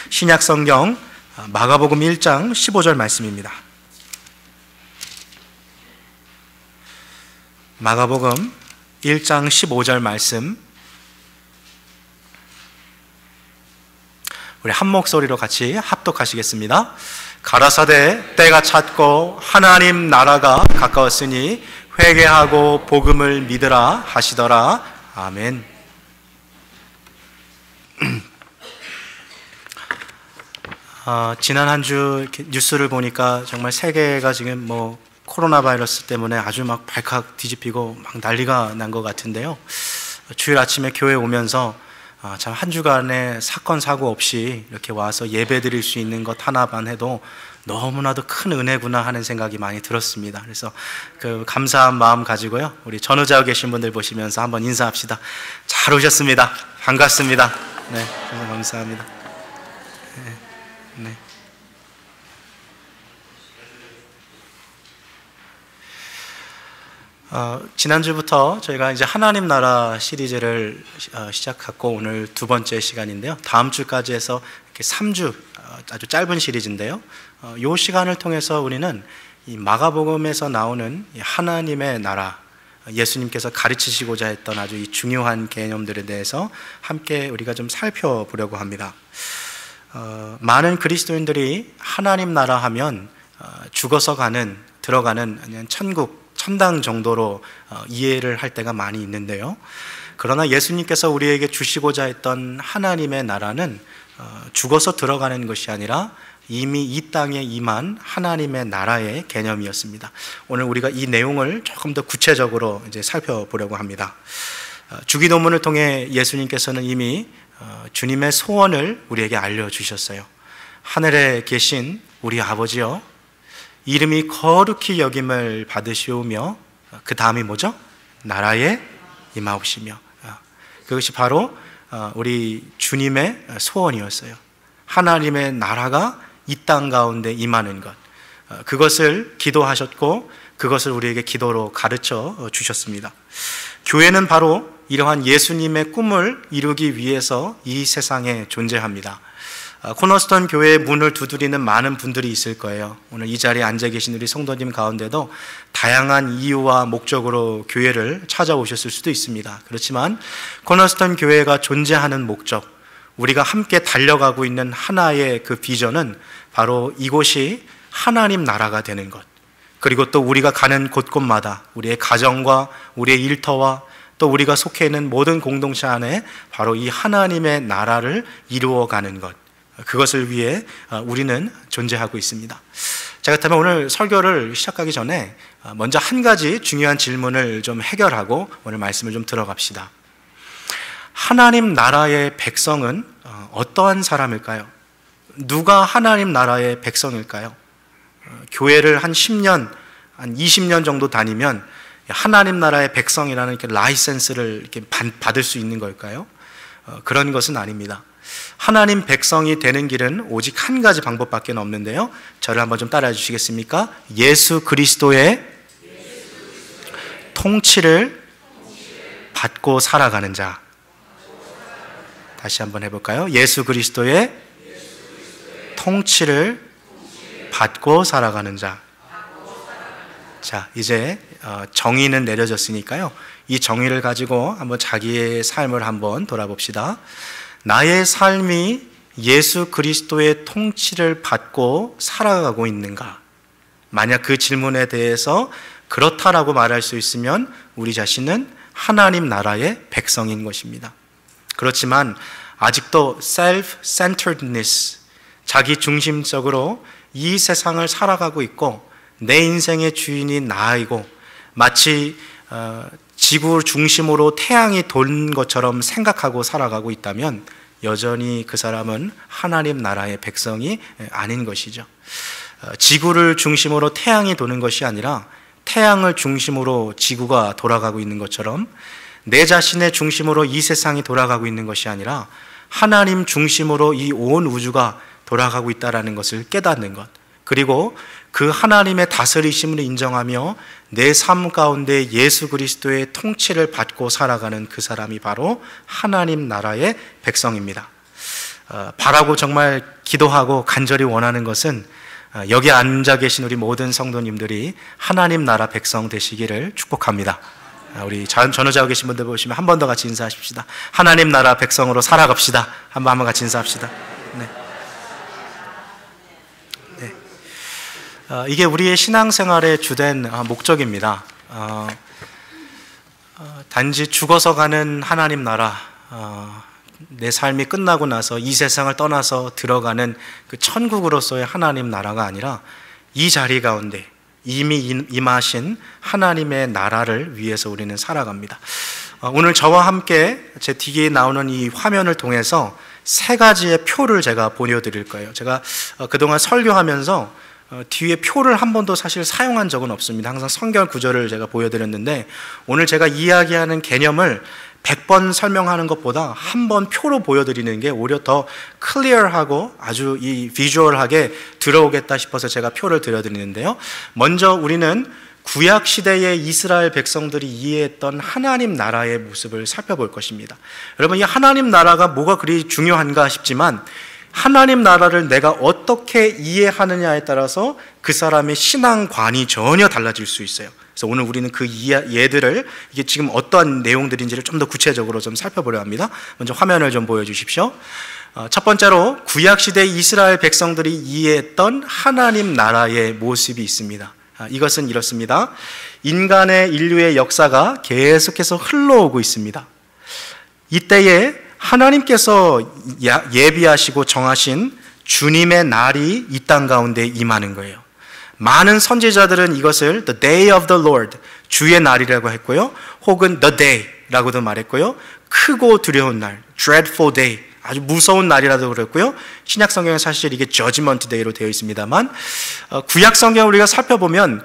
신약 성경 마가복음 1장 15절 말씀입니다. 마가복음 1장 15절 말씀, 우리 한 목소리로 같이 합독하시겠습니다. 가라사대 때가 찼고 하나님 나라가 가까웠으니 회개하고 복음을 믿으라 하시더라. 아멘. 지난 한 주 뉴스를 보니까 정말 세계가 지금 코로나 바이러스 때문에 아주 막 발칵 뒤집히고 막 난리가 난 것 같은데요. 주일 아침에 교회 오면서 참 한 주간의 사건 사고 없이 이렇게 와서 예배 드릴 수 있는 것 하나만 해도 너무나도 큰 은혜구나 하는 생각이 많이 들었습니다. 그래서 그 감사한 마음 가지고요, 우리 전우자에 계신 분들 보시면서 한번 인사합시다. 잘 오셨습니다. 반갑습니다. 네, 정말 감사합니다. 네. 지난주부터 저희가 이제 하나님 나라 시리즈를 시작했고 오늘 두 번째 시간인데요. 다음 주까지 해서 이렇게 3주 아주 짧은 시리즈인데요. 이 시간을 통해서 우리는 이 마가복음에서 나오는 하나님의 나라, 예수님께서 가르치시고자 했던 아주 이 중요한 개념들에 대해서 함께 우리가 좀 살펴보려고 합니다. 많은 그리스도인들이 하나님 나라 하면 죽어서 들어가는 아니면 천당 정도로 이해를 할 때가 많이 있는데요. 그러나 예수님께서 우리에게 주시고자 했던 하나님의 나라는 죽어서 들어가는 것이 아니라 이미 이 땅에 임한 하나님의 나라의 개념이었습니다. 오늘 우리가 이 내용을 조금 더 구체적으로 이제 살펴보려고 합니다. 주기도문을 통해 예수님께서는 이미 주님의 소원을 우리에게 알려주셨어요. 하늘에 계신 우리 아버지여, 이름이 거룩히 여김을 받으시오며, 그 다음이 뭐죠? 나라에 임하옵시며. 그것이 바로 우리 주님의 소원이었어요. 하나님의 나라가 이 땅 가운데 임하는 것, 그것을 기도하셨고 그것을 우리에게 기도로 가르쳐 주셨습니다. 교회는 바로 이러한 예수님의 꿈을 이루기 위해서 이 세상에 존재합니다. 코너스톤 교회의 문을 두드리는 많은 분들이 있을 거예요. 오늘 이 자리에 앉아 계신 우리 성도님 가운데도 다양한 이유와 목적으로 교회를 찾아오셨을 수도 있습니다. 그렇지만 코너스톤 교회가 존재하는 목적, 우리가 함께 달려가고 있는 하나의 그 비전은 바로 이곳이 하나님 나라가 되는 것, 그리고 또 우리가 가는 곳곳마다 우리의 가정과 우리의 일터와 또 우리가 속해 있는 모든 공동체 안에 바로 이 하나님의 나라를 이루어가는 것, 그것을 위해 우리는 존재하고 있습니다. 자, 그렇다면 오늘 설교를 시작하기 전에 먼저 한 가지 중요한 질문을 좀 해결하고 오늘 말씀을 좀 들어갑시다. 하나님 나라의 백성은 어떠한 사람일까요? 누가 하나님 나라의 백성일까요? 교회를 한 10년, 한 20년 정도 다니면 하나님 나라의 백성이라는 이렇게 라이센스를 이렇게 받을 수 있는 걸까요? 그런 것은 아닙니다. 하나님 백성이 되는 길은 오직 한 가지 방법밖에 없는데요. 저를 한번 좀 따라해 주시겠습니까? 예수 그리스도의 통치를 받고 살아가는 자. 다시 한번 해볼까요? 예수 그리스도의 통치를 받고 살아가는 자. 자, 이제 정의는 내려졌으니까요, 이 정의를 가지고 한번 자기의 삶을 한번 돌아봅시다. 나의 삶이 예수 그리스도의 통치를 받고 살아가고 있는가? 만약 그 질문에 대해서 그렇다라고 말할 수 있으면 우리 자신은 하나님 나라의 백성인 것입니다. 그렇지만 아직도 self-centeredness, 자기 중심적으로 이 세상을 살아가고 있고 내 인생의 주인이 나이고 마치 지구 중심으로 태양이 도는 것처럼 생각하고 살아가고 있다면 여전히 그 사람은 하나님 나라의 백성이 아닌 것이죠. 지구를 중심으로 태양이 도는 것이 아니라 태양을 중심으로 지구가 돌아가고 있는 것처럼 내 자신의 중심으로 이 세상이 돌아가고 있는 것이 아니라 하나님 중심으로 이 온 우주가 돌아가고 있다는 것을 깨닫는 것, 그리고 그 하나님의 다스리심을 인정하며 내 삶 가운데 예수 그리스도의 통치를 받고 살아가는 그 사람이 바로 하나님 나라의 백성입니다. 바라고 정말 기도하고 간절히 원하는 것은 여기 앉아 계신 우리 모든 성도님들이 하나님 나라 백성 되시기를 축복합니다. 우리 전후자고 계신 분들 보시면 한 번 더 같이 인사하십시다. 하나님 나라 백성으로 살아갑시다. 한번 같이 인사합시다. 네. 네. 이게 우리의 신앙생활의 주된 목적입니다. 단지 죽어서 가는 하나님 나라, 내 삶이 끝나고 나서 이 세상을 떠나서 들어가는 그 천국으로서의 하나님 나라가 아니라 이 자리 가운데 이미 임하신 하나님의 나라를 위해서 우리는 살아갑니다. 오늘 저와 함께 제 뒤에 나오는 이 화면을 통해서 세 가지의 표를 제가 보여드릴 거예요. 제가 그동안 설교하면서 뒤에 표를 한 번도 사실 사용한 적은 없습니다. 항상 성경 구절을 제가 보여드렸는데 오늘 제가 이야기하는 개념을 100번 설명하는 것보다 한 번 표로 보여드리는 게 오히려 더 클리어하고 아주 이 비주얼하게 들어오겠다 싶어서 제가 표를 드려드리는데요. 먼저 우리는 구약 시대의 이스라엘 백성들이 이해했던 하나님 나라의 모습을 살펴볼 것입니다. 여러분, 이 하나님 나라가 뭐가 그리 중요한가 싶지만 하나님 나라를 내가 어떻게 이해하느냐에 따라서 그 사람의 신앙관이 전혀 달라질 수 있어요. 그래서 오늘 우리는 그 예들을 이게 지금 어떠한 내용들인지를 좀 더 구체적으로 좀 살펴보려 합니다. 먼저 화면을 좀 보여주십시오. 첫 번째로 구약시대 이스라엘 백성들이 이해했던 하나님 나라의 모습이 있습니다. 이것은 이렇습니다. 인류의 역사가 계속해서 흘러오고 있습니다. 이때에 하나님께서 예비하시고 정하신 주님의 날이 이 땅 가운데 임하는 거예요. 많은 선지자들은 이것을 The Day of the Lord, 주의 날이라고 했고요. 혹은 The Day라고도 말했고요. 크고 두려운 날, Dreadful Day, 아주 무서운 날이라도 그랬고요. 신약 성경에 사실 이게 Judgment Day로 되어 있습니다만 구약 성경을 우리가 살펴보면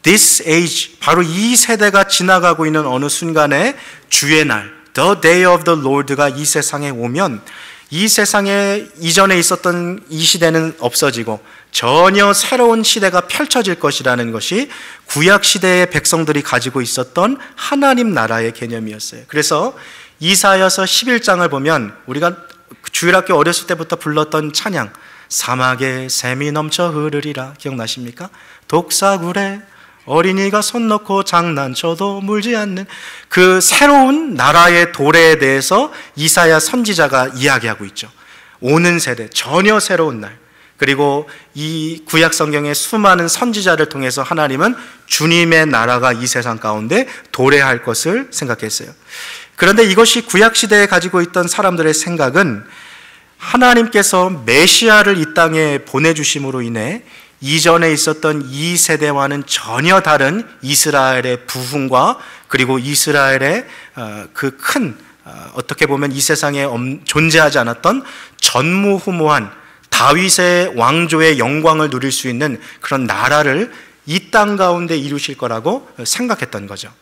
This age, 바로 이 세대가 지나가고 있는 어느 순간에 주의 날, The Day of the Lord가 이 세상에 오면 이 세상에 이전에 있었던 이 시대는 없어지고 전혀 새로운 시대가 펼쳐질 것이라는 것이 구약 시대의 백성들이 가지고 있었던 하나님 나라의 개념이었어요. 그래서 이사야서 11장을 보면 우리가 주일학교 어렸을 때부터 불렀던 찬양, 사막에 샘이 넘쳐 흐르리라, 기억나십니까? 독사굴에 어린이가 손 넣고 장난쳐도 물지 않는 그 새로운 나라의 도래에 대해서 이사야 선지자가 이야기하고 있죠. 오는 세대, 전혀 새로운 날. 그리고 이 구약 성경의 수많은 선지자를 통해서 하나님은 주님의 나라가 이 세상 가운데 도래할 것을 생각했어요. 그런데 이것이 구약 시대에 가지고 있던 사람들의 생각은 하나님께서 메시아를 이 땅에 보내주심으로 인해 이전에 있었던 이 세대와는 전혀 다른 이스라엘의 부흥과 그리고 이스라엘의 그 큰 어떻게 보면 이 세상에 존재하지 않았던 전무후무한 다윗의 왕조의 영광을 누릴 수 있는 그런 나라를 이 땅 가운데 이루실 거라고 생각했던 거죠.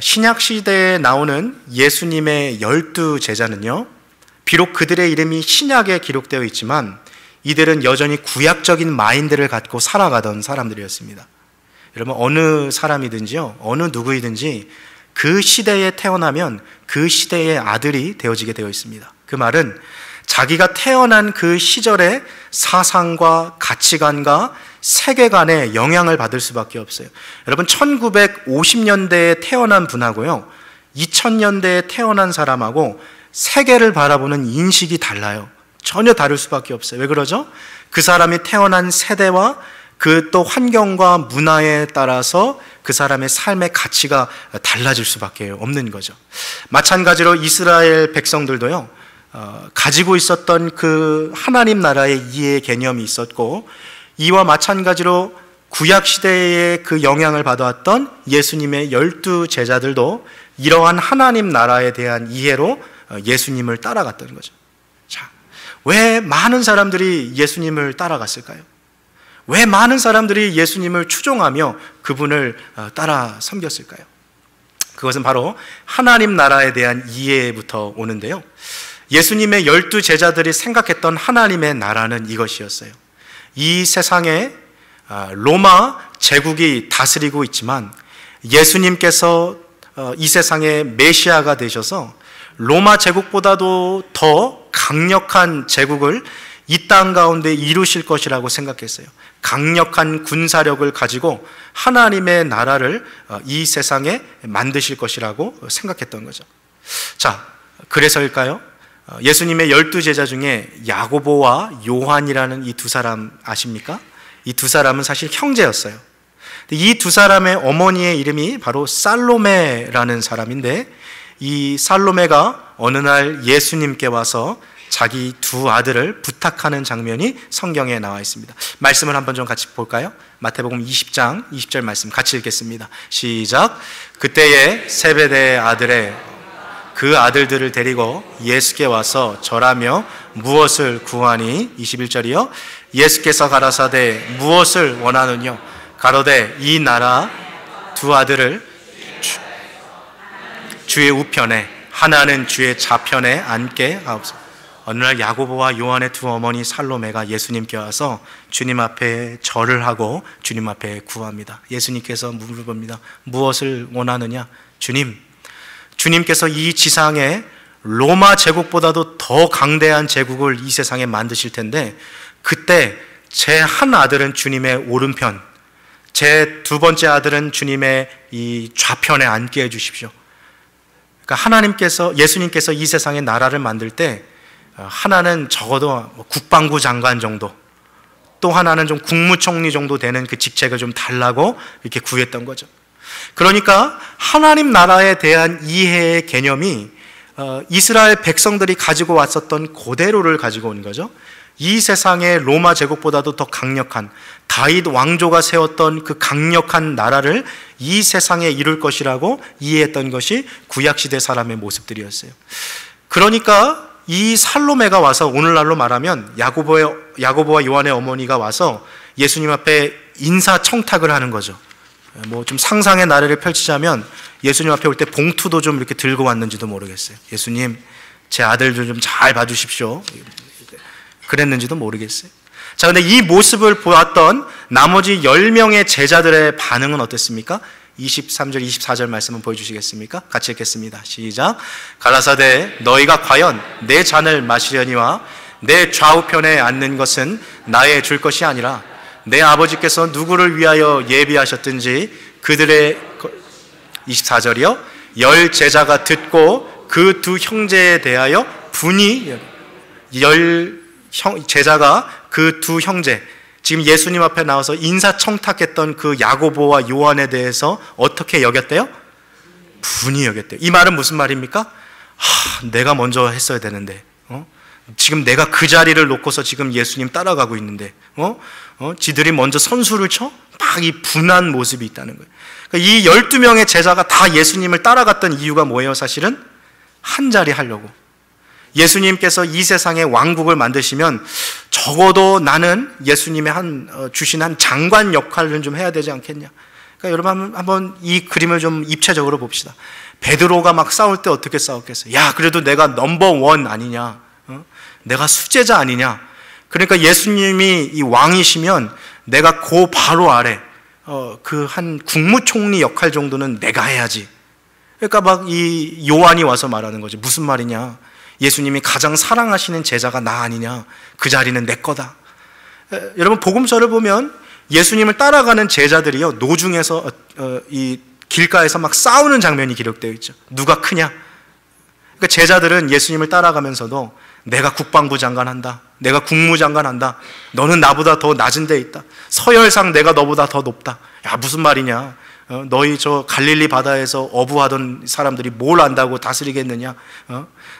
신약 시대에 나오는 예수님의 12 제자는요, 비록 그들의 이름이 신약에 기록되어 있지만 이들은 여전히 구약적인 마인드를 갖고 살아가던 사람들이었습니다. 여러분, 어느 사람이든지요, 어느 누구이든지 그 시대에 태어나면 그 시대의 아들이 되어지게 되어 있습니다. 그 말은 자기가 태어난 그 시절의 사상과 가치관과 세계관에 영향을 받을 수밖에 없어요. 여러분, 1950년대에 태어난 분하고요, 2000년대에 태어난 사람하고 세계를 바라보는 인식이 달라요. 전혀 다를 수밖에 없어요. 왜 그러죠? 그 사람이 태어난 세대와 그 또 환경과 문화에 따라서 그 사람의 삶의 가치가 달라질 수밖에 없는 거죠. 마찬가지로 이스라엘 백성들도요, 가지고 있었던 그 하나님 나라의 이해 개념이 있었고, 이와 마찬가지로 구약 시대에 그 영향을 받아왔던 예수님의 12 제자들도 이러한 하나님 나라에 대한 이해로 예수님을 따라갔던 거죠. 자, 왜 많은 사람들이 예수님을 따라갔을까요? 왜 많은 사람들이 예수님을 추종하며 그분을 따라 섬겼을까요? 그것은 바로 하나님 나라에 대한 이해부터 오는데요. 예수님의 12 제자들이 생각했던 하나님의 나라는 이것이었어요. 이 세상에 로마 제국이 다스리고 있지만 예수님께서 이 세상의 메시아가 되셔서 로마 제국보다도 더 강력한 제국을 이 땅 가운데 이루실 것이라고 생각했어요. 강력한 군사력을 가지고 하나님의 나라를 이 세상에 만드실 것이라고 생각했던 거죠. 자, 그래서일까요? 예수님의 12제자 중에 야고보와 요한이라는 이 두 사람 아십니까? 이 두 사람은 사실 형제였어요. 이 두 사람의 어머니의 이름이 바로 살로메라는 사람인데, 이 살로메가 어느 날 예수님께 와서 자기 두 아들을 부탁하는 장면이 성경에 나와 있습니다. 말씀을 한번 좀 같이 볼까요? 마태복음 20장 20절 말씀 같이 읽겠습니다. 시작. 그때에 세베대의 아들의 그 아들들을 데리고 예수께 와서 절하며 무엇을 구하니? 21절이요. 예수께서 가라사대 무엇을 원하느뇨? 가로되 이 나라 두 아들을 주의 우편에 하나는 주의 좌편에 앉게 하옵소서. 어느 날 야고보와 요한의 두 어머니 살로메가 예수님께 와서 주님 앞에 절을 하고 주님 앞에 구합니다. 예수님께서 물어봅니다. 무엇을 원하느냐? 주님께서 이 지상에 로마 제국보다도 더 강대한 제국을 이 세상에 만드실 텐데, 그때 제 한 아들은 주님의 오른편, 제 두 번째 아들은 주님의 이 좌편에 앉게 해주십시오. 그러니까 예수님께서 이 세상의 나라를 만들 때 하나는 적어도 국방부 장관 정도, 또 하나는 좀 국무총리 정도 되는 그 직책을 좀 달라고 이렇게 구했던 거죠. 그러니까 하나님 나라에 대한 이해의 개념이 이스라엘 백성들이 가지고 왔었던 그대로를 가지고 온 거죠. 이 세상의 로마 제국보다도 더 강력한 다윗 왕조가 세웠던 그 강력한 나라를 이 세상에 이룰 것이라고 이해했던 것이 구약시대 사람의 모습들이었어요. 그러니까 이 살로메가 와서, 오늘날로 말하면 야고보와 요한의 어머니가 와서 예수님 앞에 인사청탁을 하는 거죠. 뭐 좀 상상의 나래를 펼치자면 예수님 앞에 올 때 봉투도 좀 이렇게 들고 왔는지도 모르겠어요. 예수님, 제 아들들 좀 잘 봐주십시오. 그랬는지도 모르겠어요. 자, 근데 이 모습을 보았던 나머지 10명의 제자들의 반응은 어땠습니까? 23절, 24절 말씀을 보여주시겠습니까? 같이 읽겠습니다. 시작. 가라사대 너희가 과연 내 잔을 마시려니와 내 좌우편에 앉는 것은 나의 줄 것이 아니라 내 아버지께서 누구를 위하여 예비하셨든지 그들의 24절이요. 10 제자가 듣고 그 두 형제에 대하여 분이 10 제자가 그 두 형제, 지금 예수님 앞에 나와서 인사청탁했던 그 야고보와 요한에 대해서 어떻게 여겼대요? 분이 여겼대요. 이 말은 무슨 말입니까? 내가 먼저 했어야 되는데, 지금 내가 그 자리를 놓고서 지금 예수님 따라가고 있는데, 지들이 먼저 선수를 쳐? 막 이 분한 모습이 있다는 거예요. 그러니까 이 12명의 제자가 다 예수님을 따라갔던 이유가 뭐예요? 사실은 한 자리 하려고. 예수님께서 이 세상에 왕국을 만드시면 적어도 나는 예수님의 주신 한 장관 역할을 좀 해야 되지 않겠냐. 그러니까 여러분 한번 이 그림을 좀 입체적으로 봅시다. 베드로가 막 싸울 때 어떻게 싸웠겠어요? 야, 그래도 내가 넘버1 아니냐? 내가 수제자 아니냐? 그러니까 예수님이 이 왕이시면 내가 그 바로 아래 그 한 국무총리 역할 정도는 내가 해야지. 그러니까 막 이 요한이 와서 말하는 거죠. 무슨 말이냐? 예수님이 가장 사랑하시는 제자가 나 아니냐? 그 자리는 내 거다. 여러분, 복음서를 보면 예수님을 따라가는 제자들이요, 노중에서 이 길가에서 막 싸우는 장면이 기록되어 있죠. 누가 크냐? 그러니까 제자들은 예수님을 따라가면서도 내가 국방부 장관 한다, 내가 국무장관 한다, 너는 나보다 더 낮은 데 있다, 서열상 내가 너보다 더 높다. 야, 무슨 말이냐? 너희 저 갈릴리 바다에서 어부하던 사람들이 뭘 안다고 다스리겠느냐?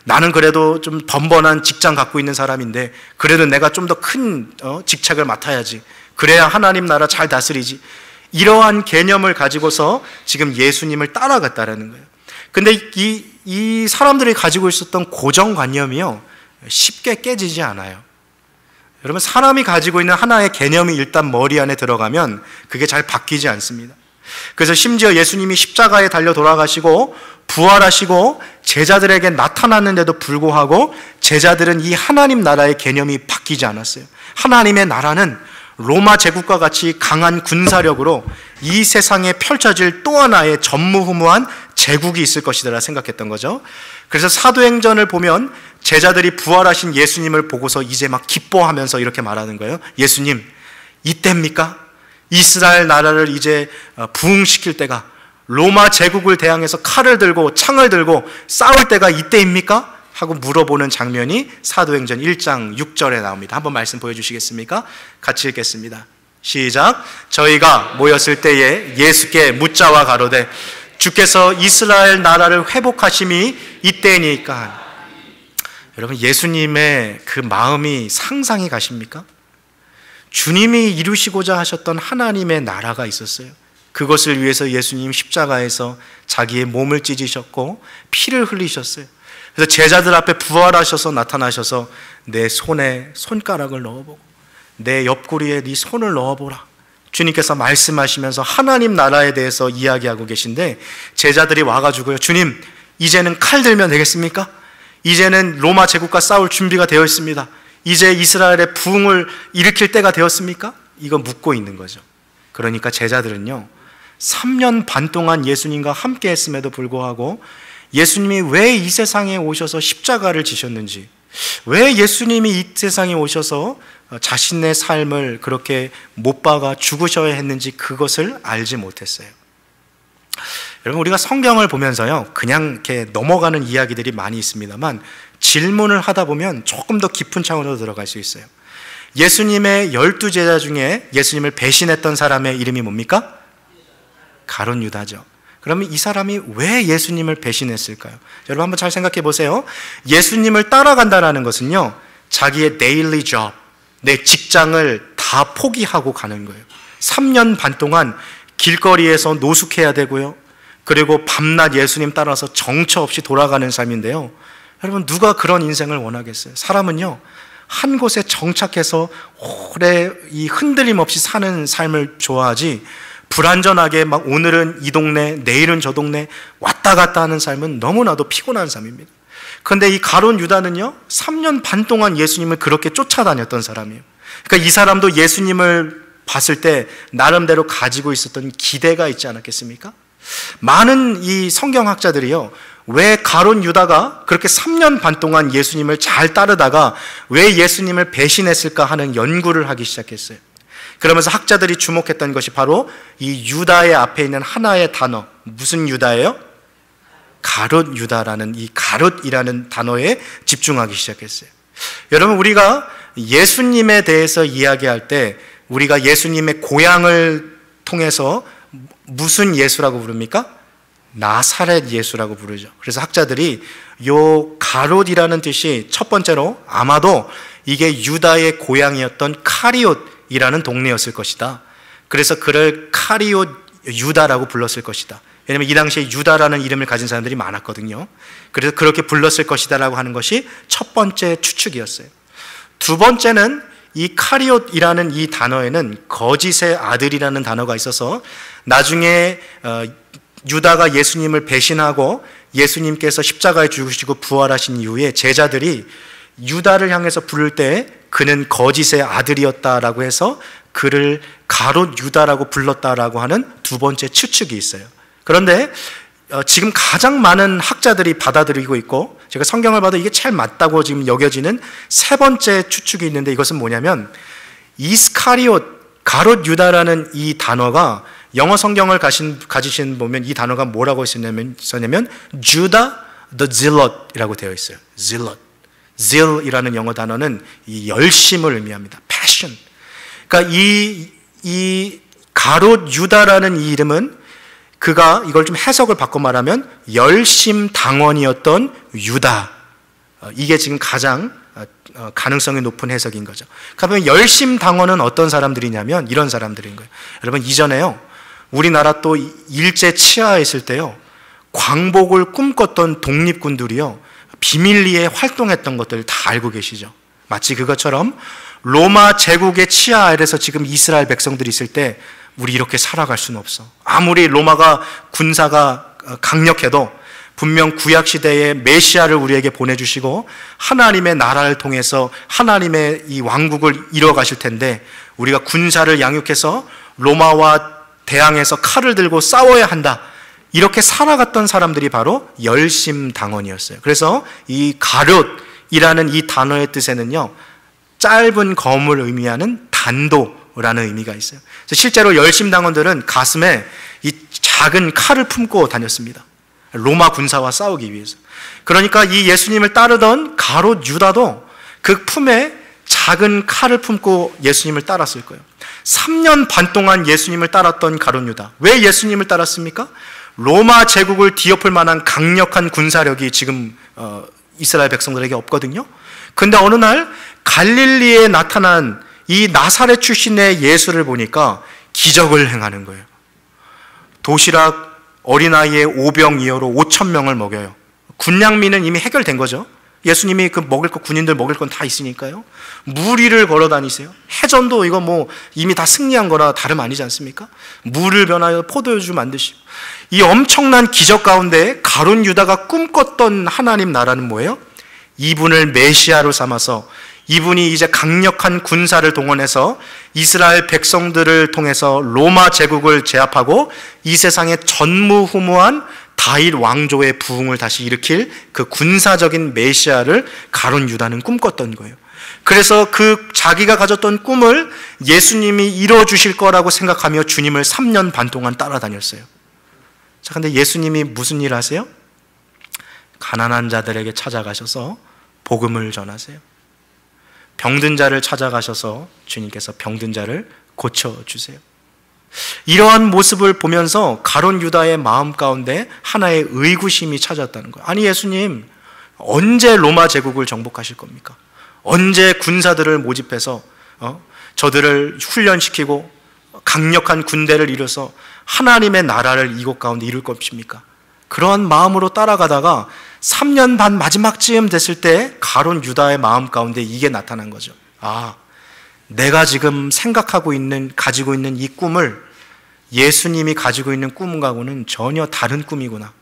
나는 그래도 좀 번번한 직장 갖고 있는 사람인데 그래도 내가 좀 더 큰 직책을 맡아야지. 그래야 하나님 나라 잘 다스리지. 이러한 개념을 가지고서 지금 예수님을 따라갔다라는 거예요. 근데 이 사람들이 가지고 있었던 고정관념이요, 쉽게 깨지지 않아요. 여러분, 사람이 가지고 있는 하나의 개념이 일단 머리 안에 들어가면 그게 잘 바뀌지 않습니다. 그래서 심지어 예수님이 십자가에 달려 돌아가시고 부활하시고 제자들에게 나타났는데도 불구하고 제자들은 이 하나님 나라의 개념이 바뀌지 않았어요. 하나님의 나라는 로마 제국과 같이 강한 군사력으로 이 세상에 펼쳐질 또 하나의 전무후무한 제국이 있을 것이라 생각했던 거죠. 그래서 사도행전을 보면 제자들이 부활하신 예수님을 보고서 이제 막 기뻐하면서 이렇게 말하는 거예요. 예수님, 이때입니까? 이스라엘 나라를 이제 부흥시킬 때가, 로마 제국을 대항해서 칼을 들고 창을 들고 싸울 때가 이때입니까? 하고 물어보는 장면이 사도행전 1장 6절에 나옵니다. 한번 말씀 보여주시겠습니까? 같이 읽겠습니다. 시작. 저희가 모였을 때에 예수께 묻자와 가로되 주께서 이스라엘 나라를 회복하심이 이때니까. 여러분, 예수님의 그 마음이 상상이 가십니까? 주님이 이루시고자 하셨던 하나님의 나라가 있었어요. 그것을 위해서 예수님 십자가에서 자기의 몸을 찢으셨고 피를 흘리셨어요. 그래서 제자들 앞에 부활하셔서 나타나셔서 내 손에 손가락을 넣어보고 내 옆구리에 네 손을 넣어보라. 주님께서 말씀하시면서 하나님 나라에 대해서 이야기하고 계신데, 제자들이 와가지고요, 주님, 이제는 칼 들면 되겠습니까? 이제는 로마 제국과 싸울 준비가 되어 있습니다. 이제 이스라엘의 부흥을 일으킬 때가 되었습니까? 이거 묻고 있는 거죠. 그러니까 제자들은요, 3년 반 동안 예수님과 함께 했음에도 불구하고 예수님이 왜 이 세상에 오셔서 십자가를 지셨는지, 왜 예수님이 이 세상에 오셔서 자신의 삶을 그렇게 못 박아 죽으셔야 했는지 그것을 알지 못했어요. 여러분, 우리가 성경을 보면서요, 그냥 이렇게 넘어가는 이야기들이 많이 있습니다만 질문을 하다 보면 조금 더 깊은 차원으로 들어갈 수 있어요. 예수님의 12제자 중에 예수님을 배신했던 사람의 이름이 뭡니까? 가룟 유다죠. 그러면 이 사람이 왜 예수님을 배신했을까요? 여러분, 한번 잘 생각해 보세요. 예수님을 따라간다는 것은요, 자기의 데일리 잡, 내 직장을 다 포기하고 가는 거예요. 3년 반 동안 길거리에서 노숙해야 되고요, 그리고 밤낮 예수님 따라서 정처 없이 돌아가는 삶인데요, 여러분, 누가 그런 인생을 원하겠어요? 사람은요, 한 곳에 정착해서 오래 이 흔들림 없이 사는 삶을 좋아하지, 불안전하게 막 오늘은 이 동네, 내일은 저 동네 왔다 갔다 하는 삶은 너무나도 피곤한 삶입니다. 그런데 이 가룟 유다는요, 3년 반 동안 예수님을 그렇게 쫓아다녔던 사람이에요. 그러니까 이 사람도 예수님을 봤을 때 나름대로 가지고 있었던 기대가 있지 않았겠습니까? 많은 이 성경학자들이요, 왜 가룟 유다가 그렇게 3년 반 동안 예수님을 잘 따르다가 왜 예수님을 배신했을까 하는 연구를 하기 시작했어요. 그러면서 학자들이 주목했던 것이 바로 이 유다의 앞에 있는 하나의 단어, 무슨 유다예요? 가룟 유다라는 이 가룟이라는 단어에 집중하기 시작했어요. 여러분, 우리가 예수님에 대해서 이야기할 때 우리가 예수님의 고향을 통해서 무슨 예수라고 부릅니까? 나사렛 예수라고 부르죠. 그래서 학자들이 요 가롯이라는 뜻이 첫 번째로 아마도 이게 유다의 고향이었던 카리옷이라는 동네였을 것이다. 그래서 그를 카리옷 유다라고 불렀을 것이다. 왜냐하면 이 당시에 유다라는 이름을 가진 사람들이 많았거든요. 그래서 그렇게 불렀을 것이다 라고 하는 것이 첫 번째 추측이었어요. 두 번째는 이 카리옷이라는 이 단어에는 거짓의 아들이라는 단어가 있어서 나중에 유다가 예수님을 배신하고 예수님께서 십자가에 죽으시고 부활하신 이후에 제자들이 유다를 향해서 부를 때 그는 거짓의 아들이었다라고 해서 그를 가롯 유다라고 불렀다라고 하는 두 번째 추측이 있어요. 그런데 지금 가장 많은 학자들이 받아들이고 있고 제가 성경을 봐도 이게 제일 맞다고 지금 여겨지는 세 번째 추측이 있는데, 이것은 뭐냐면 이스카리옷, 가롯 유다라는 이 단어가 영어 성경을 가지신 보면 이 단어가 뭐라고 썼냐면 Judah the Zealot이라고 되어 있어요. Zealot. Zeal이라는 영어 단어는 이 열심을 의미합니다. Passion. 그러니까 이 가롯 유다라는 이 이름은 그가 이걸 좀 해석을 바꿔 말하면 열심당원이었던 유다. 이게 지금 가장 가능성이 높은 해석인 거죠. 그러면 열심당원은 어떤 사람들이냐면 이런 사람들인 거예요. 여러분, 이전에요, 우리나라 또 일제 치하에 있을 때요, 광복을 꿈꿨던 독립군들이요, 비밀리에 활동했던 것들 다 알고 계시죠. 마치 그것처럼 로마 제국의 치하 아래에서 지금 이스라엘 백성들이 있을 때 우리 이렇게 살아갈 수는 없어. 아무리 로마가 군사가 강력해도 분명 구약시대에 메시아를 우리에게 보내주시고 하나님의 나라를 통해서 하나님의 이 왕국을 이뤄가실 텐데 우리가 군사를 양육해서 로마와 대항해서 칼을 들고 싸워야 한다. 이렇게 살아갔던 사람들이 바로 열심당원이었어요. 그래서 이 가롯이라는 이 단어의 뜻에는요, 짧은 검을 의미하는 단도라는 의미가 있어요. 실제로 열심당원들은 가슴에 이 작은 칼을 품고 다녔습니다. 로마 군사와 싸우기 위해서. 그러니까 이 예수님을 따르던 가롯 유다도 그 품에 작은 칼을 품고 예수님을 따랐을 거예요. 3년 반 동안 예수님을 따랐던 가롯 유다. 왜 예수님을 따랐습니까? 로마 제국을 뒤엎을 만한 강력한 군사력이 지금 이스라엘 백성들에게 없거든요. 근데 어느 날 갈릴리에 나타난 이 나사렛 출신의 예수를 보니까 기적을 행하는 거예요. 도시락 어린아이의 오병이어로 5,000명을 먹여요. 군량미는 이미 해결된 거죠. 예수님이 그 먹을 거, 군인들 먹을 건 다 있으니까요. 무리를 걸어 다니세요. 해전도 이거 뭐 이미 다 승리한 거라 다름 아니지 않습니까? 물을 변하여 포도주 만드시고. 이 엄청난 기적 가운데 가룟 유다가 꿈꿨던 하나님 나라는 뭐예요? 이분을 메시아로 삼아서 이분이 이제 강력한 군사를 동원해서 이스라엘 백성들을 통해서 로마 제국을 제압하고 이 세상에 전무후무한 다윗 왕조의 부흥을 다시 일으킬 그 군사적인 메시아를 가룟 유다는 꿈꿨던 거예요. 그래서 그 자기가 가졌던 꿈을 예수님이 이뤄주실 거라고 생각하며 주님을 3년 반 동안 따라다녔어요. 자, 근데 예수님이 무슨 일 하세요? 가난한 자들에게 찾아가셔서 복음을 전하세요. 병든 자를 찾아가셔서 주님께서 병든 자를 고쳐주세요. 이러한 모습을 보면서 가룟 유다의 마음 가운데 하나의 의구심이 찾아왔다는 거예요. 아니 예수님, 언제 로마 제국을 정복하실 겁니까? 언제 군사들을 모집해서 저들을 훈련시키고 강력한 군대를 이뤄서 하나님의 나라를 이곳 가운데 이룰 것입니까? 그러한 마음으로 따라가다가 3년 반 마지막쯤 됐을 때 가룟 유다의 마음 가운데 이게 나타난 거죠. 아, 내가 지금 생각하고 있는, 가지고 있는 이 꿈을 예수님이 가지고 있는 꿈과는 전혀 다른 꿈이구나.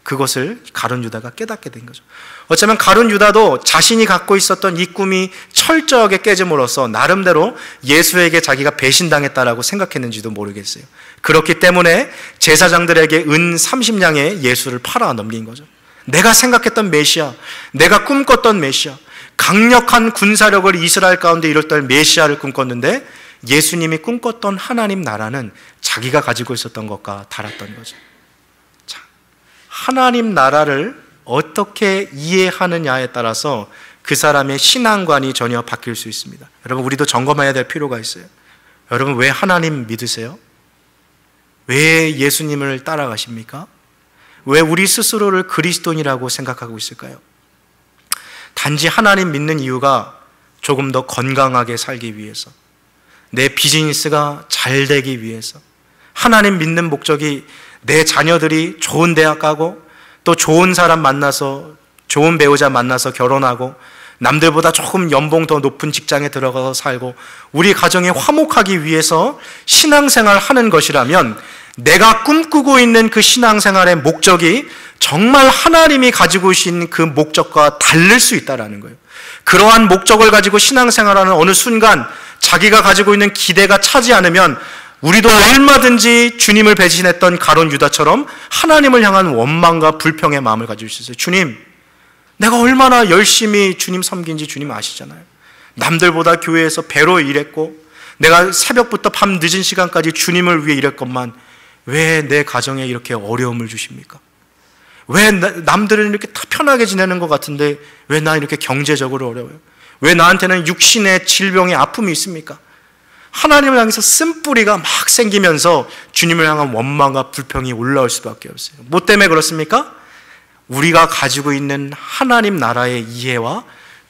그것을 가룟 유다가 깨닫게 된 거죠. 어쩌면 가룟 유다도 자신이 갖고 있었던 이 꿈이 철저하게 깨짐으로써 나름대로 예수에게 자기가 배신당했다라고 생각했는지도 모르겠어요. 그렇기 때문에 제사장들에게 은 30냥에 예수를 팔아 넘긴 거죠. 내가 생각했던 메시아, 내가 꿈꿨던 메시아, 강력한 군사력을 이스라엘 가운데 이뤘던 메시아를 꿈꿨는데 예수님이 꿈꿨던 하나님 나라는 자기가 가지고 있었던 것과 달랐던 거죠. 자, 하나님 나라를 어떻게 이해하느냐에 따라서 그 사람의 신앙관이 전혀 바뀔 수 있습니다. 여러분, 우리도 점검해야 될 필요가 있어요. 여러분, 왜 하나님 믿으세요? 왜 예수님을 따라가십니까? 왜 우리 스스로를 그리스도인이라고 생각하고 있을까요? 단지 하나님 믿는 이유가 조금 더 건강하게 살기 위해서, 내 비즈니스가 잘 되기 위해서, 하나님 믿는 목적이 내 자녀들이 좋은 대학 가고 또 좋은 사람 만나서, 좋은 배우자 만나서 결혼하고 남들보다 조금 연봉 더 높은 직장에 들어가서 살고 우리 가정이 화목하기 위해서 신앙생활 하는 것이라면 내가 꿈꾸고 있는 그 신앙생활의 목적이 정말 하나님이 가지고 계신 그 목적과 다를 수 있다는 거예요. 그러한 목적을 가지고 신앙생활하는 어느 순간 자기가 가지고 있는 기대가 차지 않으면 우리도 얼마든지 주님을 배신했던 가룟 유다처럼 하나님을 향한 원망과 불평의 마음을 가질 수 있어요. 주님, 내가 얼마나 열심히 주님 섬긴지 주님 아시잖아요. 남들보다 교회에서 배로 일했고 내가 새벽부터 밤 늦은 시간까지 주님을 위해 일했건만 왜 내 가정에 이렇게 어려움을 주십니까? 왜 남들은 이렇게 다 편하게 지내는 것 같은데 왜 나 이렇게 경제적으로 어려워요? 왜 나한테는 육신의 질병의 아픔이 있습니까? 하나님을 향해서 쓴뿌리가 막 생기면서 주님을 향한 원망과 불평이 올라올 수밖에 없어요. 뭐 때문에 그렇습니까? 우리가 가지고 있는 하나님 나라의 이해와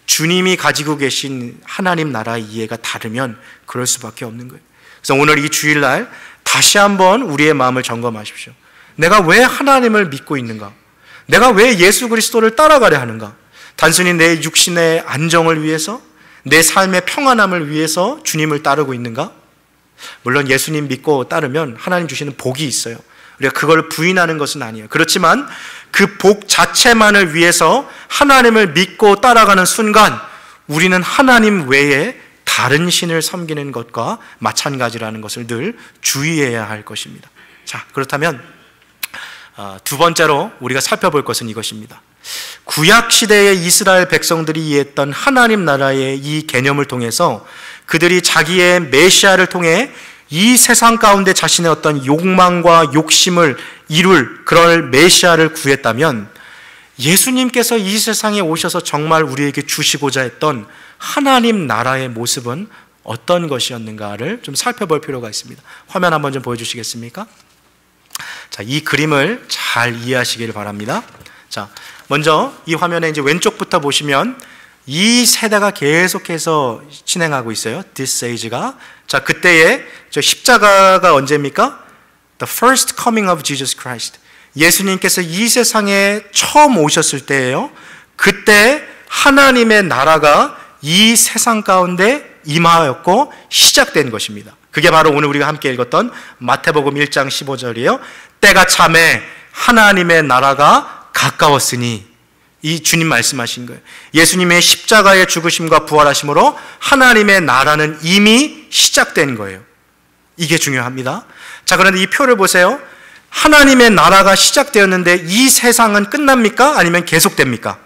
주님이 가지고 계신 하나님 나라의 이해가 다르면 그럴 수밖에 없는 거예요. 그래서 오늘 이 주일날 다시 한번 우리의 마음을 점검하십시오. 내가 왜 하나님을 믿고 있는가? 내가 왜 예수 그리스도를 따라가려 하는가? 단순히 내 육신의 안정을 위해서, 내 삶의 평안함을 위해서 주님을 따르고 있는가? 물론 예수님 믿고 따르면 하나님 주시는 복이 있어요. 우리가 그걸 부인하는 것은 아니에요. 그렇지만 그 복 자체만을 위해서 하나님을 믿고 따라가는 순간 우리는 하나님 외에 다른 신을 섬기는 것과 마찬가지라는 것을 늘 주의해야 할 것입니다. 자, 그렇다면 두 번째로 우리가 살펴볼 것은 이것입니다. 구약 시대의 이스라엘 백성들이 이해했던 하나님 나라의 이 개념을 통해서 그들이 자기의 메시아를 통해 이 세상 가운데 자신의 어떤 욕망과 욕심을 이룰 그런 메시아를 구했다면, 예수님께서 이 세상에 오셔서 정말 우리에게 주시고자 했던 하나님 나라의 모습은 어떤 것이었는가를 좀 살펴볼 필요가 있습니다. 화면 한번 좀 보여주시겠습니까? 자, 이 그림을 잘 이해하시길 바랍니다. 자, 먼저 이 화면에 이제 왼쪽부터 보시면 이 세대가 계속해서 진행하고 있어요. This age가. 자, 그때의 저 십자가가 언제입니까? The first coming of Jesus Christ. 예수님께서 이 세상에 처음 오셨을 때예요. 그때 하나님의 나라가 이 세상 가운데 임하였고 시작된 것입니다. 그게 바로 오늘 우리가 함께 읽었던 마태복음 1장 15절이에요. 때가 차매 하나님의 나라가 가까웠으니, 이 주님 말씀하신 거예요. 예수님의 십자가의 죽으심과 부활하심으로 하나님의 나라는 이미 시작된 거예요. 이게 중요합니다. 자, 그런데 이 표를 보세요. 하나님의 나라가 시작되었는데 이 세상은 끝납니까? 아니면 계속됩니까?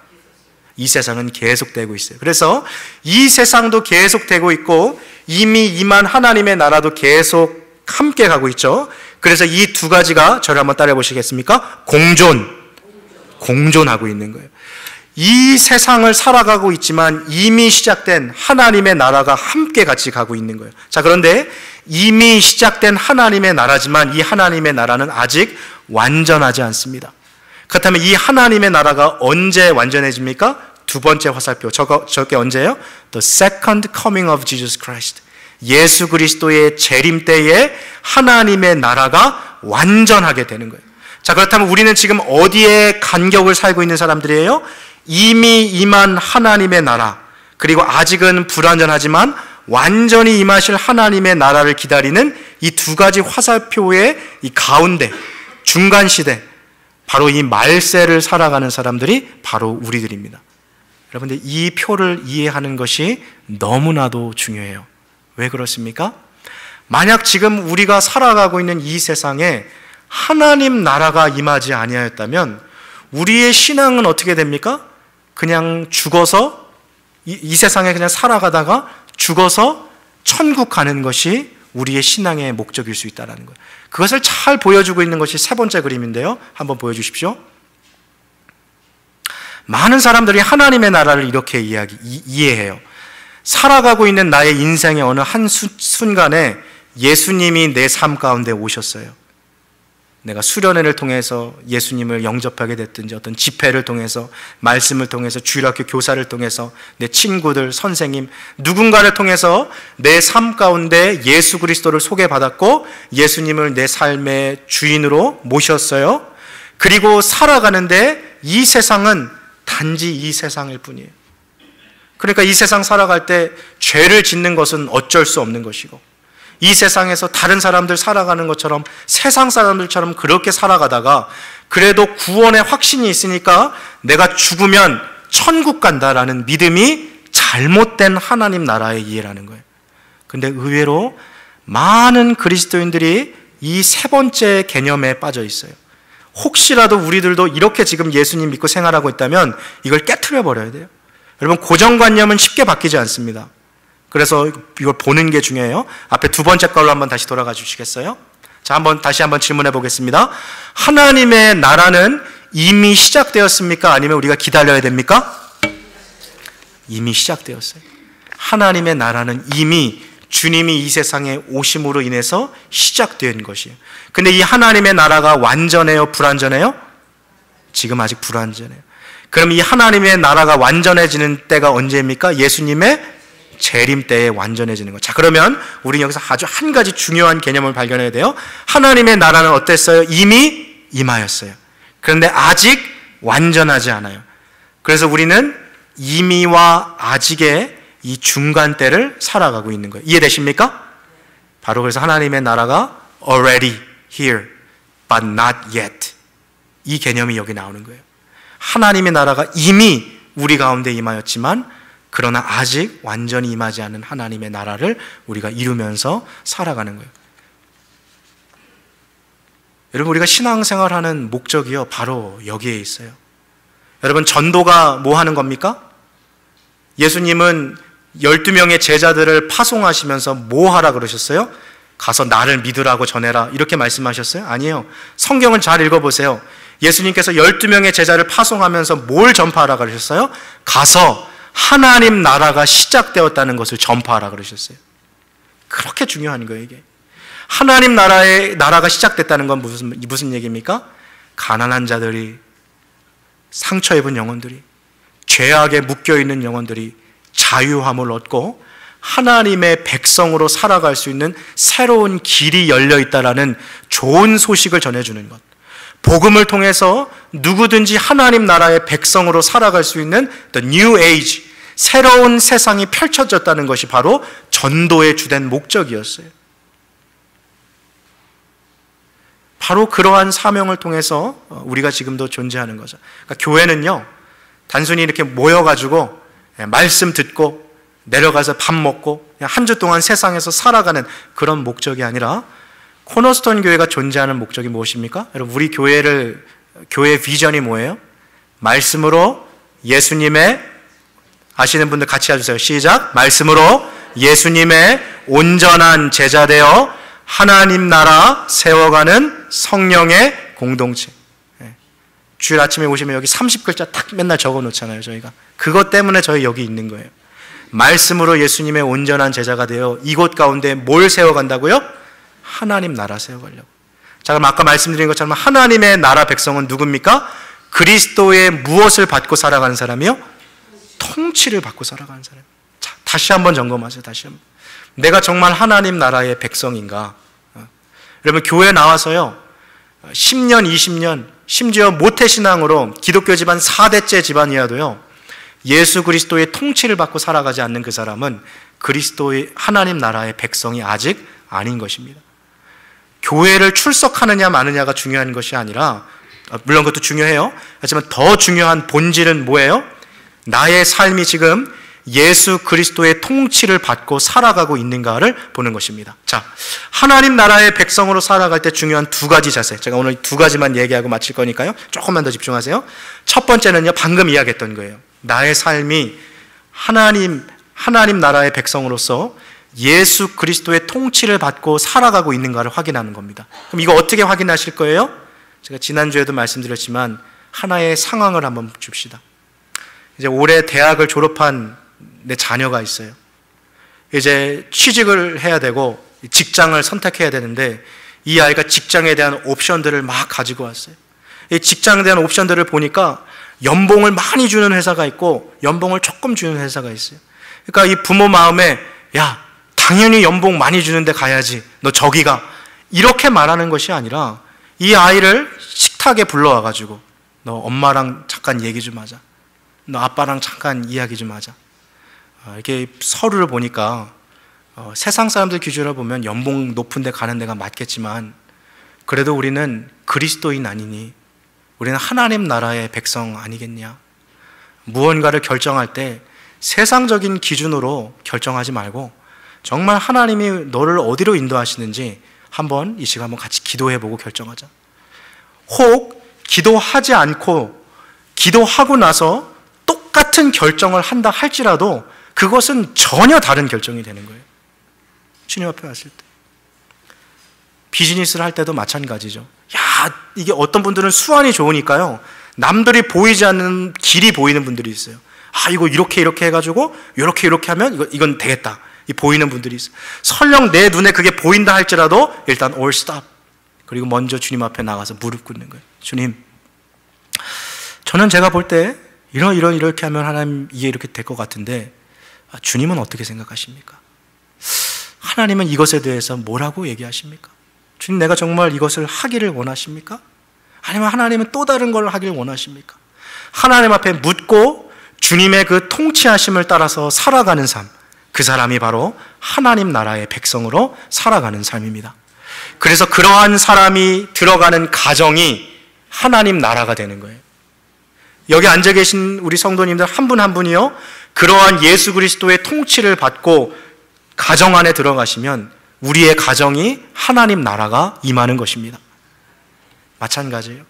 이 세상은 계속되고 있어요. 그래서 이 세상도 계속되고 있고 이미 임한 하나님의 나라도 계속 함께 가고 있죠. 그래서 이 두 가지가, 저를 한번 따라해 보시겠습니까? 공존하고 있는 거예요. 이 세상을 살아가고 있지만 이미 시작된 하나님의 나라가 함께 같이 가고 있는 거예요. 자, 그런데 이미 시작된 하나님의 나라지만 이 하나님의 나라는 아직 완전하지 않습니다. 그렇다면 이 하나님의 나라가 언제 완전해집니까? 두 번째 화살표, 저게 언제예요? The second coming of Jesus Christ. 예수 그리스도의 재림 때에 하나님의 나라가 완전하게 되는 거예요. 자, 그렇다면 우리는 지금 어디에 간격을 살고 있는 사람들이에요? 이미 임한 하나님의 나라, 그리고 아직은 불완전하지만 완전히 임하실 하나님의 나라를 기다리는 이 두 가지 화살표의 이 가운데 중간 시대, 바로 이 말세를 살아가는 사람들이 바로 우리들입니다. 여러분들, 이 표를 이해하는 것이 너무나도 중요해요. 왜 그렇습니까? 만약 지금 우리가 살아가고 있는 이 세상에 하나님 나라가 임하지 아니하였다면 우리의 신앙은 어떻게 됩니까? 그냥 죽어서 이 세상에 그냥 살아가다가 죽어서 천국 가는 것이 우리의 신앙의 목적일 수 있다는 거예요. 그것을 잘 보여주고 있는 것이 세 번째 그림인데요. 한번 보여주십시오. 많은 사람들이 하나님의 나라를 이렇게 이해해요. 살아가고 있는 나의 인생의 어느 한 순간에 예수님이 내 삶 가운데 오셨어요. 내가 수련회를 통해서 예수님을 영접하게 됐든지, 어떤 집회를 통해서, 말씀을 통해서, 주일학교 교사를 통해서, 내 친구들, 선생님, 누군가를 통해서 내 삶 가운데 예수 그리스도를 소개받았고 예수님을 내 삶의 주인으로 모셨어요. 그리고 살아가는데 이 세상은 단지 이 세상일 뿐이에요. 그러니까 이 세상 살아갈 때 죄를 짓는 것은 어쩔 수 없는 것이고, 이 세상에서 다른 사람들 살아가는 것처럼 세상 사람들처럼 그렇게 살아가다가 그래도 구원의 확신이 있으니까 내가 죽으면 천국 간다라는 믿음이 잘못된 하나님 나라의 이해라는 거예요. 근데 의외로 많은 그리스도인들이 이 세 번째 개념에 빠져 있어요. 혹시라도 우리들도 이렇게 지금 예수님 믿고 생활하고 있다면 이걸 깨트려 버려야 돼요. 여러분, 고정관념은 쉽게 바뀌지 않습니다. 그래서 이걸 보는 게 중요해요. 앞에 두 번째 걸로 한번 다시 돌아가 주시겠어요? 자, 다시 한번 질문해 보겠습니다. 하나님의 나라는 이미 시작되었습니까? 아니면 우리가 기다려야 됩니까? 이미 시작되었어요. 하나님의 나라는 이미 주님이 이 세상에 오심으로 인해서 시작된 것이에요. 근데 이 하나님의 나라가 완전해요? 불완전해요? 지금 아직 불완전해요. 그럼 이 하나님의 나라가 완전해지는 때가 언제입니까? 예수님의 재림 때에 완전해지는 것. 자, 그러면 우리는 여기서 아주 한 가지 중요한 개념을 발견해야 돼요. 하나님의 나라는 어땠어요? 이미 임하였어요. 그런데 아직 완전하지 않아요. 그래서 우리는 이미와 아직의 이 중간 때를 살아가고 있는 거예요. 이해되십니까? 바로 그래서 하나님의 나라가 already here, but not yet. 이 개념이 여기 나오는 거예요. 하나님의 나라가 이미 우리 가운데 임하였지만 그러나 아직 완전히 임하지 않은 하나님의 나라를 우리가 이루면서 살아가는 거예요. 여러분, 우리가 신앙생활하는 목적이요, 바로 여기에 있어요. 여러분, 전도가 뭐 하는 겁니까? 예수님은 12명의 제자들을 파송하시면서 뭐 하라 그러셨어요? 가서 나를 믿으라고 전해라, 이렇게 말씀하셨어요? 아니에요. 성경을 잘 읽어보세요. 예수님께서 12명의 제자를 파송하면서 뭘 전파하라 그러셨어요? 가서 하나님 나라가 시작되었다는 것을 전파하라 그러셨어요. 그렇게 중요한 거예요, 이게. 하나님 나라가 시작됐다는 건 무슨 얘기입니까? 가난한 자들이, 상처 입은 영혼들이, 죄악에 묶여있는 영혼들이 자유함을 얻고 하나님의 백성으로 살아갈 수 있는 새로운 길이 열려있다라는 좋은 소식을 전해주는 것. 복음을 통해서 누구든지 하나님 나라의 백성으로 살아갈 수 있는 The New Age, 새로운 세상이 펼쳐졌다는 것이 바로 전도의 주된 목적이었어요. 바로 그러한 사명을 통해서 우리가 지금도 존재하는 거죠. 그러니까 교회는요, 단순히 이렇게 모여가지고 말씀 듣고 내려가서 밥 먹고 그냥 한 주 동안 세상에서 살아가는 그런 목적이 아니라, 코너스톤 교회가 존재하는 목적이 무엇입니까? 여러분, 우리 교회의 비전이 뭐예요? 말씀으로 예수님의, 아시는 분들 같이 해주세요. 시작. 말씀으로 예수님의 온전한 제자 되어 하나님 나라 세워가는 성령의 공동체. 주일 아침에 오시면 여기 30글자 딱 맨날 적어 놓잖아요, 저희가. 그것 때문에 저희 여기 있는 거예요. 말씀으로 예수님의 온전한 제자가 되어 이곳 가운데 뭘 세워간다고요? 하나님 나라 세워가려고. 자, 그럼 아까 말씀드린 것처럼 하나님의 나라 백성은 누굽니까? 그리스도의 무엇을 받고 살아가는 사람이요? 통치를 받고 살아가는 사람. 자, 다시 한번 점검하세요. 다시 한번. 내가 정말 하나님 나라의 백성인가? 여러분, 교회 나와서요, 10년, 20년, 심지어 모태신앙으로 기독교 집안 4대째 집안이라도요, 예수 그리스도의 통치를 받고 살아가지 않는 그 사람은 그리스도의 하나님 나라의 백성이 아직 아닌 것입니다. 교회를 출석하느냐 마느냐가 중요한 것이 아니라, 물론 그것도 중요해요. 하지만 더 중요한 본질은 뭐예요? 나의 삶이 지금 예수 그리스도의 통치를 받고 살아가고 있는가를 보는 것입니다. 자, 하나님 나라의 백성으로 살아갈 때 중요한 두 가지 자세, 제가 오늘 두 가지만 얘기하고 마칠 거니까요, 조금만 더 집중하세요. 첫 번째는요, 방금 이야기했던 거예요. 나의 삶이 하나님 나라의 백성으로서 예수 그리스도의 통치를 받고 살아가고 있는가를 확인하는 겁니다. 그럼 이거 어떻게 확인하실 거예요? 제가 지난주에도 말씀드렸지만 하나의 상황을 한번 줍시다. 이제 올해 대학을 졸업한 내 자녀가 있어요. 이제 취직을 해야 되고 직장을 선택해야 되는데, 이 아이가 직장에 대한 옵션들을 막 가지고 왔어요. 이 직장에 대한 옵션들을 보니까 연봉을 많이 주는 회사가 있고 연봉을 조금 주는 회사가 있어요. 그러니까 이 부모 마음에, 야, 당연히 연봉 많이 주는데 가야지, 너 저기 가, 이렇게 말하는 것이 아니라 이 아이를 식탁에 불러와가지고, 너 엄마랑 잠깐 얘기 좀 하자, 너 아빠랑 잠깐 이야기 좀 하자. 이렇게 서류를 보니까 세상 사람들 기준으로 보면 연봉 높은 데 가는 데가 맞겠지만, 그래도 우리는 그리스도인 아니니, 우리는 하나님 나라의 백성 아니겠냐. 무언가를 결정할 때 세상적인 기준으로 결정하지 말고 정말 하나님이 너를 어디로 인도하시는지 한번 이 시간 한번 같이 기도해보고 결정하자. 혹 기도하지 않고 기도하고 나서 똑같은 결정을 한다 할지라도 그것은 전혀 다른 결정이 되는 거예요. 주님 앞에 왔을 때. 비즈니스를 할 때도 마찬가지죠. 야, 이게 어떤 분들은 수완이 좋으니까요, 남들이 보이지 않는 길이 보이는 분들이 있어요. 아, 이거 이렇게 해가지고 이렇게 하면 이건 되겠다, 이 보이는 분들이 있어요. 설령 내 눈에 그게 보인다 할지라도 일단 all stop, 그리고 먼저 주님 앞에 나가서 무릎 꿇는 거예요. 주님, 저는 제가 볼 때 이렇게 하면 하나님 이게 이렇게 될 것 같은데, 주님은 어떻게 생각하십니까? 하나님은 이것에 대해서 뭐라고 얘기하십니까? 주님, 내가 정말 이것을 하기를 원하십니까? 아니면 하나님은 또 다른 걸 하기를 원하십니까? 하나님 앞에 묻고 주님의 그 통치하심을 따라서 살아가는 삶, 그 사람이 바로 하나님 나라의 백성으로 살아가는 삶입니다. 그래서 그러한 사람이 들어가는 가정이 하나님 나라가 되는 거예요. 여기 앉아 계신 우리 성도님들 한 분 한 분이요, 그러한 예수 그리스도의 통치를 받고 가정 안에 들어가시면 우리의 가정이 하나님 나라가 임하는 것입니다. 마찬가지예요.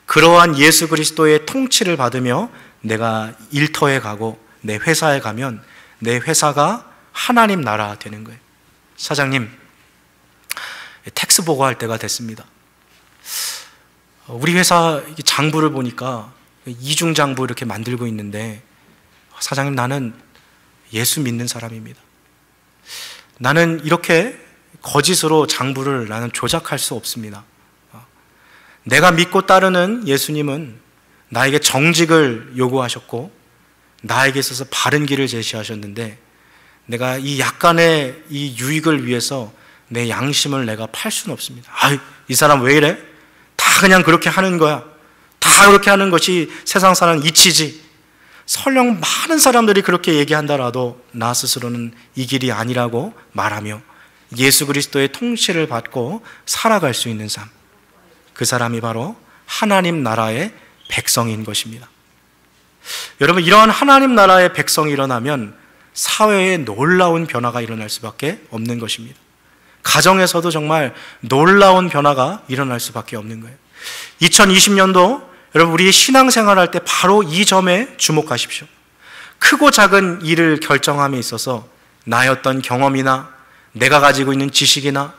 그러한 예수 그리스도의 통치를 받으며 내가 일터에 가고 내 회사에 가면 내 회사가 하나님 나라 되는 거예요. 사장님, 텍스 보고할 때가 됐습니다. 우리 회사 장부를 보니까 이중장부 이렇게 만들고 있는데, 사장님, 나는 예수 믿는 사람입니다. 나는 이렇게 거짓으로 장부를 나는 조작할 수 없습니다. 내가 믿고 따르는 예수님은 나에게 정직을 요구하셨고 나에게 있어서 바른 길을 제시하셨는데, 내가 이 약간의 이 유익을 위해서 내 양심을 내가 팔 수는 없습니다. 이 사람 왜 이래? 다 그냥 그렇게 하는 거야. 다 그렇게 하는 것이 세상 사람 이치지. 설령 많은 사람들이 그렇게 얘기한다라도 나 스스로는 이 길이 아니라고 말하며 예수 그리스도의 통치를 받고 살아갈 수 있는 삶, 그 사람이 바로 하나님 나라의 백성인 것입니다. 여러분, 이러한 하나님 나라의 백성이 일어나면 사회에 놀라운 변화가 일어날 수밖에 없는 것입니다. 가정에서도 정말 놀라운 변화가 일어날 수밖에 없는 거예요. 2020년도 여러분, 우리 신앙생활 할 때 바로 이 점에 주목하십시오. 크고 작은 일을 결정함에 있어서 나의 어떤 경험이나 내가 가지고 있는 지식이나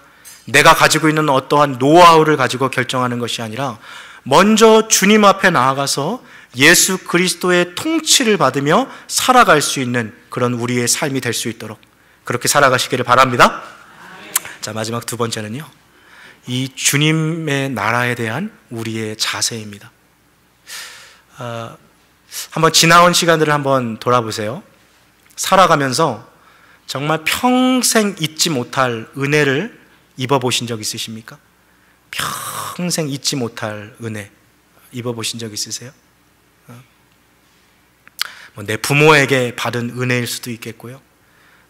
내가 가지고 있는 어떠한 노하우를 가지고 결정하는 것이 아니라 먼저 주님 앞에 나아가서 예수 그리스도의 통치를 받으며 살아갈 수 있는 그런 우리의 삶이 될 수 있도록 그렇게 살아가시기를 바랍니다. 자, 마지막 두 번째는요, 이 주님의 나라에 대한 우리의 자세입니다. 한번 지나온 시간들을 한번 돌아보세요. 살아가면서 정말 평생 잊지 못할 은혜를 입어보신 적 있으십니까? 평생 잊지 못할 은혜 입어보신 적 있으세요? 내 부모에게 받은 은혜일 수도 있겠고요,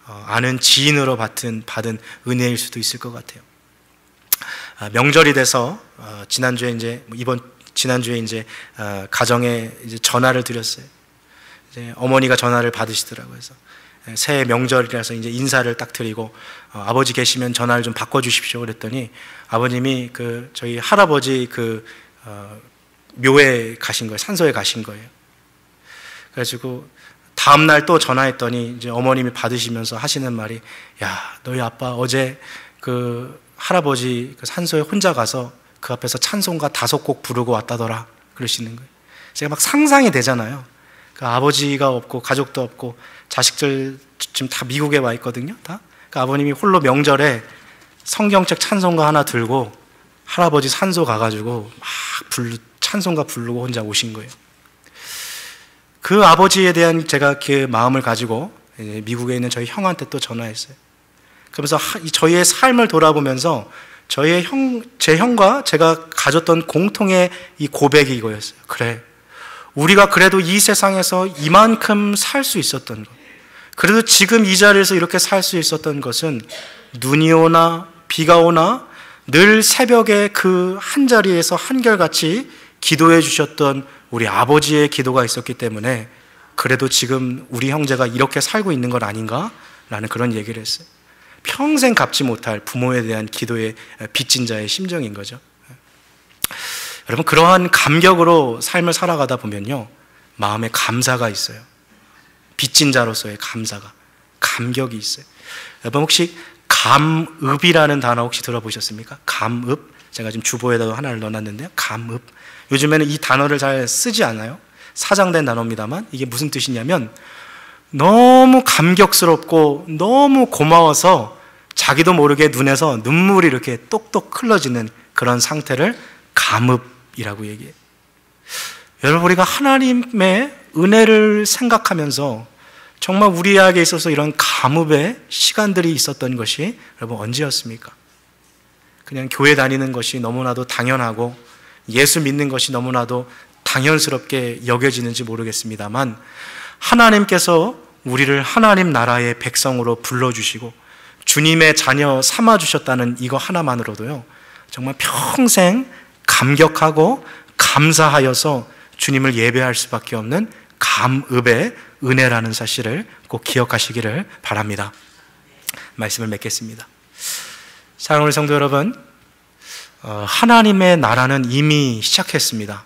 아는 지인으로 받은 은혜일 수도 있을 것 같아요. 명절이 돼서 지난주에 이제 가정에 이제 전화를 드렸어요. 이제 어머니가 전화를 받으시더라고요. 그래서 새해 명절이라서 이제 인사를 딱 드리고 아버지 계시면 전화를 좀 바꿔주십시오 그랬더니 아버님이 저희 할아버지 묘에 가신 거예요. 산소에 가신 거예요. 그래가지고 다음날 또 전화했더니 이제 어머님이 받으시면서 하시는 말이, 야, 너희 아빠 어제 할아버지 산소에 혼자 가서 그 앞에서 찬송가 5곡 부르고 왔다더라 그러시는 거예요. 제가 막 상상이 되잖아요. 아버지가 없고 가족도 없고 자식들 지금 다 미국에 와 있거든요. 다. 아버님이 홀로 명절에 성경책 찬송가 하나 들고 할아버지 산소 가가지고 막 찬송가 부르고 혼자 오신 거예요. 그 아버지에 대한 제가 그 마음을 가지고 미국에 있는 저희 형한테 또 전화했어요. 그러면서 저희의 삶을 돌아보면서 제 형과 제가 가졌던 공통의 이 고백이 이거였어요. 그래, 우리가 그래도 이 세상에서 이만큼 살 수 있었던 것, 그래도 지금 이 자리에서 이렇게 살 수 있었던 것은 눈이 오나 비가 오나 늘 새벽에 그 한 자리에서 한결같이 기도해 주셨던 우리 아버지의 기도가 있었기 때문에 그래도 지금 우리 형제가 이렇게 살고 있는 건 아닌가? 라는 그런 얘기를 했어요. 평생 갚지 못할 부모에 대한 기도의 빚진 자의 심정인 거죠. 여러분, 그러한 감격으로 삶을 살아가다 보면요, 마음에 감사가 있어요. 빚진 자로서의 감격이 있어요. 여러분, 혹시 감읍이라는 단어 혹시 들어보셨습니까? 감읍. 제가 지금 주보에다가 하나를 넣어놨는데요. 감읍. 요즘에는 이 단어를 잘 쓰지 않아요. 사장된 단어입니다만 이게 무슨 뜻이냐면 너무 감격스럽고 너무 고마워서 자기도 모르게 눈에서 눈물이 이렇게 똑똑 흘러지는 그런 상태를 감읍이라고 얘기해요. 여러분, 우리가 하나님의 은혜를 생각하면서 정말 우리에게 있어서 이런 감읍의 시간들이 있었던 것이 여러분 언제였습니까? 그냥 교회 다니는 것이 너무나도 당연하고 예수 믿는 것이 너무나도 당연스럽게 여겨지는지 모르겠습니다만 하나님께서 우리를 하나님 나라의 백성으로 불러주시고 주님의 자녀 삼아주셨다는 이거 하나만으로도요, 정말 평생 감격하고 감사하여서 주님을 예배할 수밖에 없는 감읍의 은혜라는 사실을 꼭 기억하시기를 바랍니다. 말씀을 맺겠습니다. 사랑하는 성도 여러분, 하나님의 나라는 이미 시작했습니다.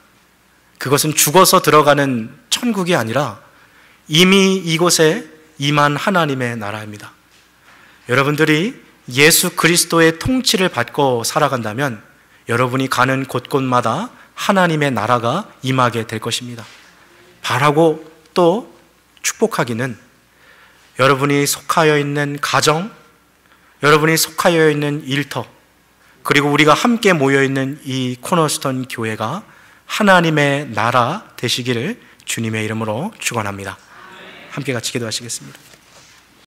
그것은 죽어서 들어가는 천국이 아니라 이미 이곳에 임한 하나님의 나라입니다. 여러분들이 예수 그리스도의 통치를 받고 살아간다면 여러분이 가는 곳곳마다 하나님의 나라가 임하게 될 것입니다. 바라고 또 축복하기는 여러분이 속하여 있는 가정, 여러분이 속하여 있는 일터, 그리고 우리가 함께 모여있는 이 코너스톤 교회가 하나님의 나라 되시기를 주님의 이름으로 축원합니다. 함께 같이 기도하시겠습니다.